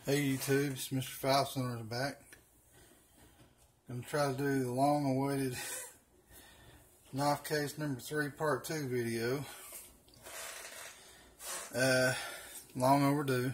Hey YouTube, it's Mr. Falconer back. I'm going to try to do the long-awaited knife case number 3 part 2 video. Long overdue.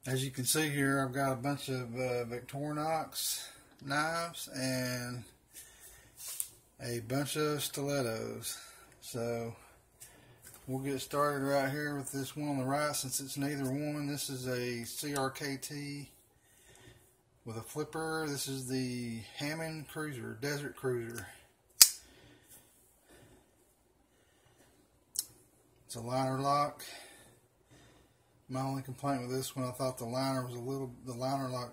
As you can see here, I've got a bunch of Victorinox knives and a bunch of stilettos. So we'll get started right here with this one on the right, since it's neither one. This is a CRKT with a flipper. This is the Hammond Cruiser, Desert Cruiser. It's a liner lock. My only complaint with this one, I thought the liner lock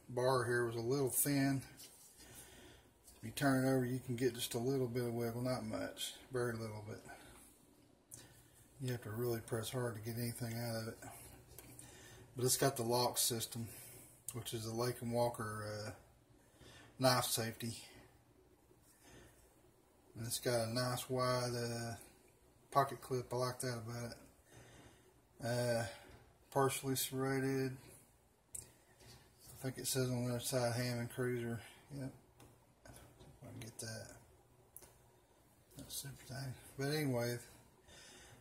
bar here was a little thin. If you turn it over, you can get just a little bit of wiggle, not much, very little bit. You have to really press hard to get anything out of it. But it's got the lock system, which is a Lake & Walker knife safety. And it's got a nice wide pocket clip. I like that about it. Partially serrated. I think it says on the other side Hammond Cruiser. Yep. If I can get that. That's super thing. But anyway,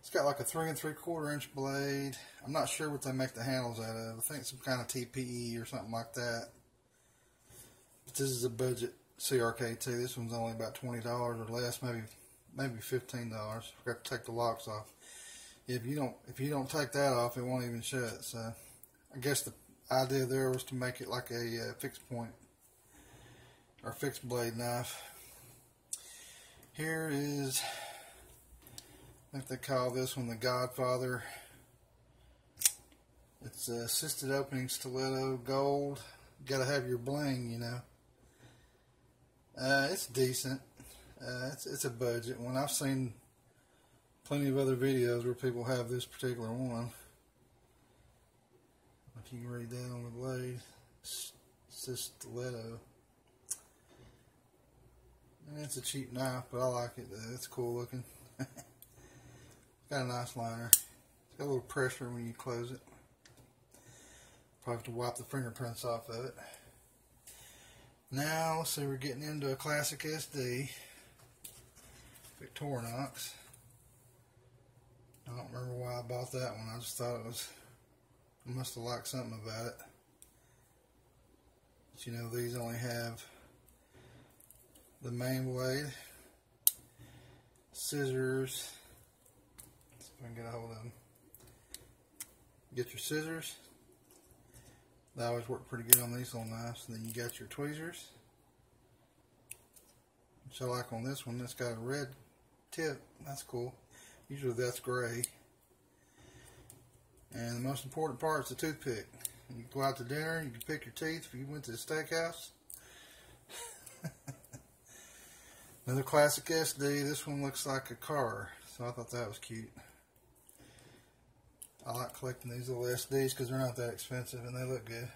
it's got like a 3 3/4 inch blade. I'm not sure what they make the handles out of. I think some kind of TPE or something like that. But this is a budget CRKT. This one's only about $20 or less, maybe $15. Forgot to take the locks off. If you don't take that off, it won't even shut. So I guess the idea there was to make it like a fixed point or fixed blade knife. Here is, I think they call this one the Godfather. It's a assisted opening stiletto, gold. Gotta have your bling, you know. It's decent. It's a budget one. I've seen plenty of other videos where people have this particular one. If you can read that on the blade, it says Stiletto. And it's a cheap knife, but I like it. It's cool looking. Got a nice liner. It's got a little pressure when you close it. Probably have to wipe the fingerprints off of it. Now, let's see, we're getting into a classic SD. Victorinox. I don't remember why I bought that one. I just thought I must have liked something about it. But you know, these only have the main blade, scissors. Let's see if I can get a hold of them. Get your scissors. They always work pretty good on these little knives. And then you got your tweezers, which I like on this one. It's got a red tip. That's cool. Usually that's gray. And the most important part is the toothpick. When you go out to dinner, you can pick your teeth if you went to the steakhouse. Another classic SD. This one looks like a car, so I thought that was cute. I like collecting these little SDs because they're not that expensive and they look good.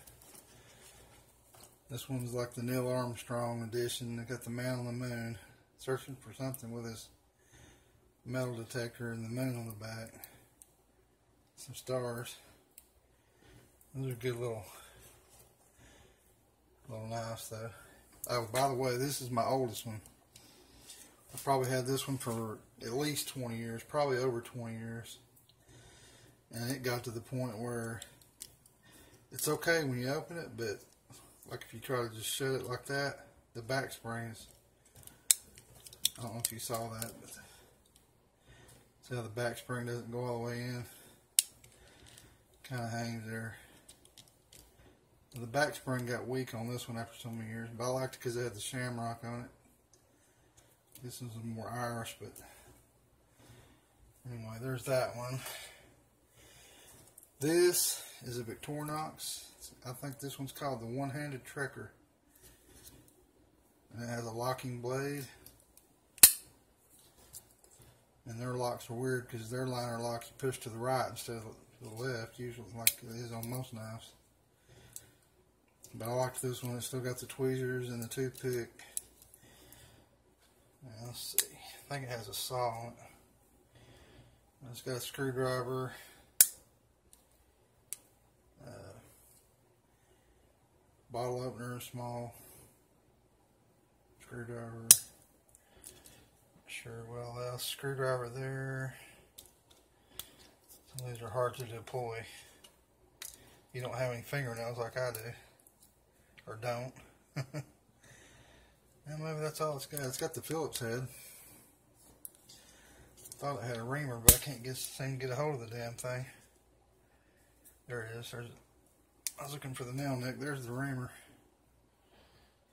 This one's like the Neil Armstrong edition. They got the man on the moon searching for something with his metal detector and the moon on the back. Some stars. Those are good little knives though. Oh, by the way, this is my oldest one. I probably had this one for at least 20 years, probably over 20 years. And it got to the point where it's okay when you open it, but like if you try to just shut it like that, the back springs. I don't know if you saw that, but see how the back spring doesn't go all the way in? Kind of hangs there. The back spring got weak on this one after so many years, but I liked it because it had the shamrock on it. This one's more Irish, but anyway, there's that one. This is a Victorinox. I think this one's called the OneHanded Trekker. And it has a locking blade. And their locks are weird because their liner locks you push to the right instead of the left, usually like it is on most knives. But I like this one. It's still got the tweezers and the toothpick. Now, let's see. I think it has a saw on it. It's got a screwdriver, bottle opener, small screwdriver. Sure, well, screwdriver there. Some of these are hard to deploy. You don't have any fingernails like I do, or don't. And maybe that's all it's got. It's got the Phillips head. Thought it had a reamer, but I can't seem to get a hold of the damn thing. There it is. I was looking for the nail nick. There's the reamer,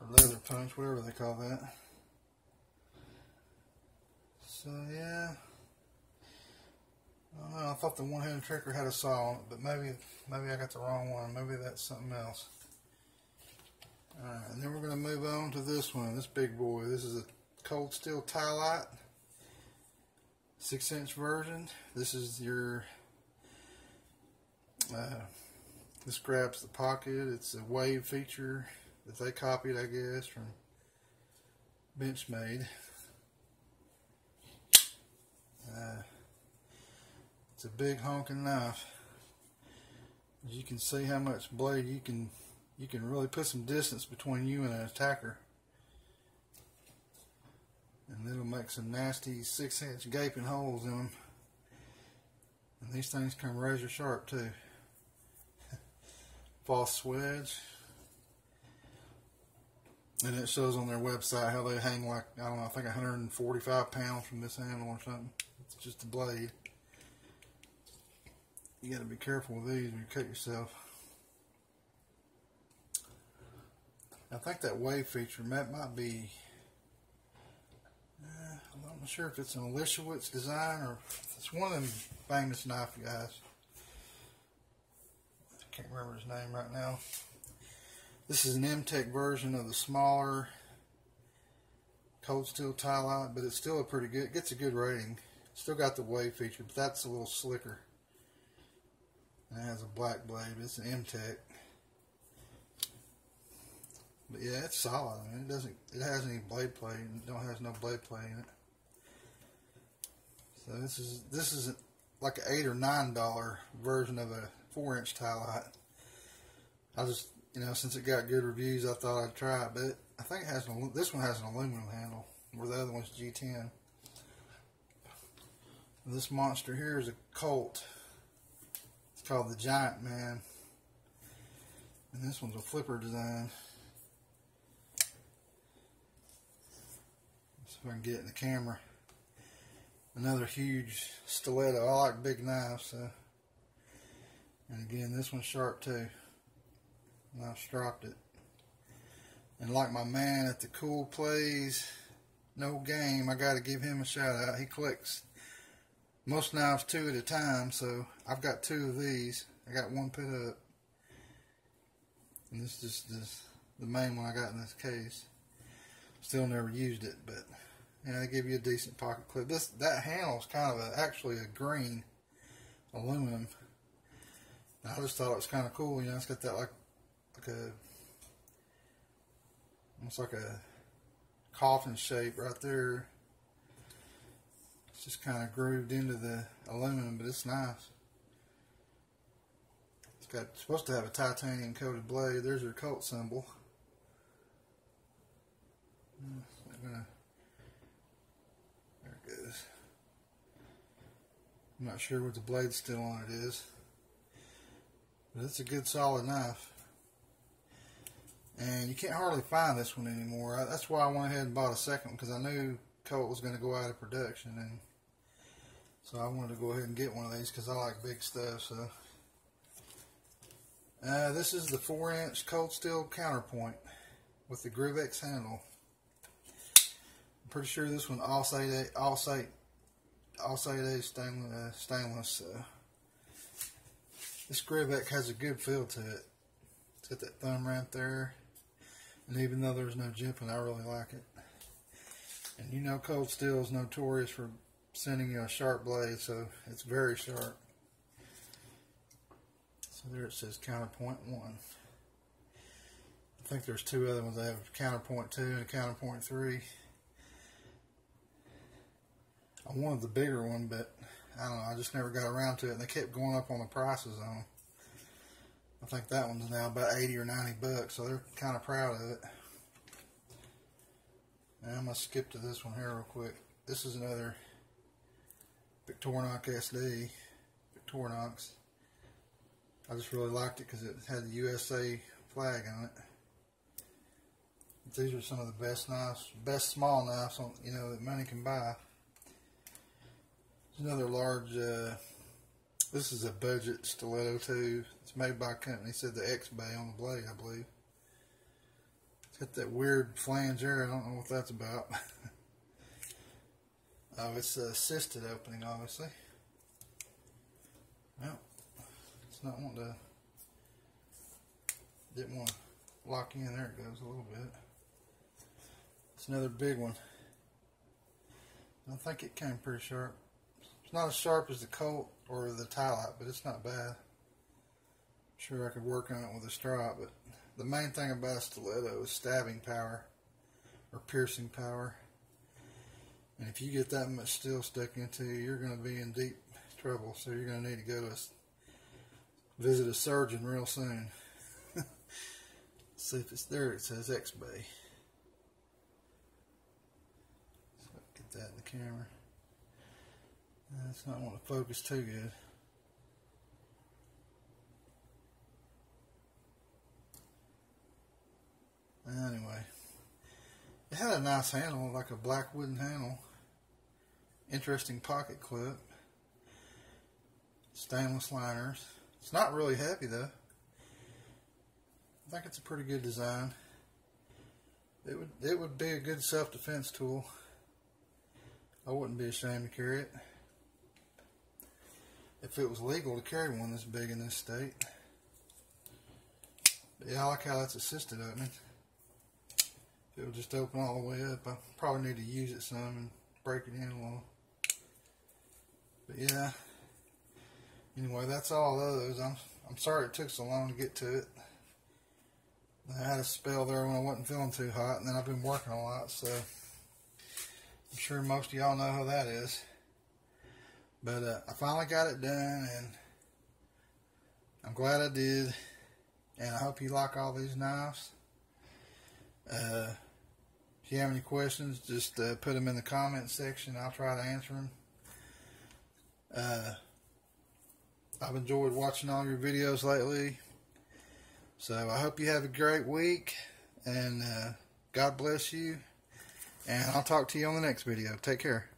or leather punch, whatever they call that. So yeah, I don't know. I thought the one-handed Trekker had a saw on it, but maybe I got the wrong one. Maybe that's something else. All right, and then we're going to move on to this one. This big boy. This is a Colt steel Tielight, 6-inch version. This is your. This grabs the pocket. It's a wave feature that they copied, I guess, from Benchmade. It's a big honking knife. As you can see how much blade you can really put some distance between you and an attacker, and it'll make some nasty 6-inch gaping holes in them. And these things come razor sharp too. False wedge. And it shows on their website how they hang like, I don't know, I think 145 pounds from this handle or something. It's just a blade. You got to be careful with these when you cut yourself. I think that wave feature might be, I'm not sure if it's an Elishewitz design or if it's one of them famous knife guys. I can't remember his name right now. This is an M-Tech version of the smaller Cold Steel Tielight, but it's still a pretty good, it gets a good rating. Still got the wave feature, but that's a little slicker. And it has a black blade, but it's an M-Tech. But yeah, it's solid. I mean, it has any blade play, it has no blade play in it. So this is like an $8 or $9 version of a 4-inch Tielight. I just, since it got good reviews, I thought I'd try it. But I think it has this one has an aluminum handle, where the other one's G10. This monster here is a Colt. It's called the Giant Man, and this one's a flipper design. See if I can get it in the camera. Another huge stiletto. I like big knives, so. And again, this one's sharp too. And I've stropped it. And like my man at the Cool Plays No Game, I got to give him a shout out. He collects most knives 2 at a time, so I've got 2 of these. I got one put up. And this is just the main one I got in this case. Still never used it, but they give you a decent pocket clip. That handle is kind of actually a green aluminum. I just thought it was kind of cool. It's got that like a almost like a coffin shape right there. It's just kind of grooved into the aluminum, but it's nice. It's supposed to have a titanium coated blade. There's your Colt symbol. There it goes. I'm not sure what the blade still on it is, but it's a good solid knife. And you can't hardly find this one anymore. That's why I went ahead and bought a second one, because I knew Colt was going to go out of production, and so I wanted to go ahead and get one of these because I like big stuff. So this is the 4-inch Cold Steel Counterpoint with the Groovex handle. I'm pretty sure this one all Site A stainless. This Groovex has a good feel to it. It's got that thumb right there, and even though there's no jimping, I really like it. And Cold Steel is notorious for sending you a sharp blade, so it's very sharp. So there it says Counterpoint 1. I think there's 2 other ones. They have Counterpoint 2 and Counterpoint 3. I wanted the bigger one, but I don't know, I just never got around to it, and they kept going up on the prices on them. I think that one's now about 80 or 90 bucks, so they're kind of proud of it. And I'm going to skip to this one here real quick. This is another Victorinox SD. Victorinox. I just really liked it because it had the USA flag on it. These are some of the best knives, best small knives on, that money can buy. There's another large, this is a budget stiletto too. It's made by a company, it said the X-Bay on the blade, I believe. It's got that weird flange there, I don't know what that's about. Oh, it's assisted opening, obviously. Well, it's not wanting to, didn't want to lock in. There it goes a little bit. It's another big one. I think it came pretty sharp. It's not as sharp as the Colt or the Tielight, but it's not bad. I'm sure I could work on it with a strop, but the main thing about a stiletto is stabbing power or piercing power. And if you get that much steel stuck into you, you're going to be in deep trouble. So you're going to need to go to visit a surgeon real soon. See if it's there. It says X-Bay. So get that in the camera. It's not wanting to focus too good. Anyway, it had a nice handle, like a black wooden handle. Interesting pocket clip. Stainless liners. It's not really heavy though. I think it's a pretty good design. It would be a good self-defense tool. I wouldn't be ashamed to carry it. If it was legal to carry one this big in this state. But yeah, I like how that's assisted opening. It'll just open all the way up. I probably need to use it some and break it in a little. But yeah. Anyway, that's all those. I'm sorry it took so long to get to it. I had a spell there when I wasn't feeling too hot, and then I've been working a lot, so I'm sure most of y'all know how that is. But I finally got it done, and I'm glad I did. And I hope you like all these knives. If you have any questions, just put them in the comment section. I'll try to answer them. I've enjoyed watching all your videos lately. So I hope you have a great week. And God bless you. And I'll talk to you on the next video. Take care.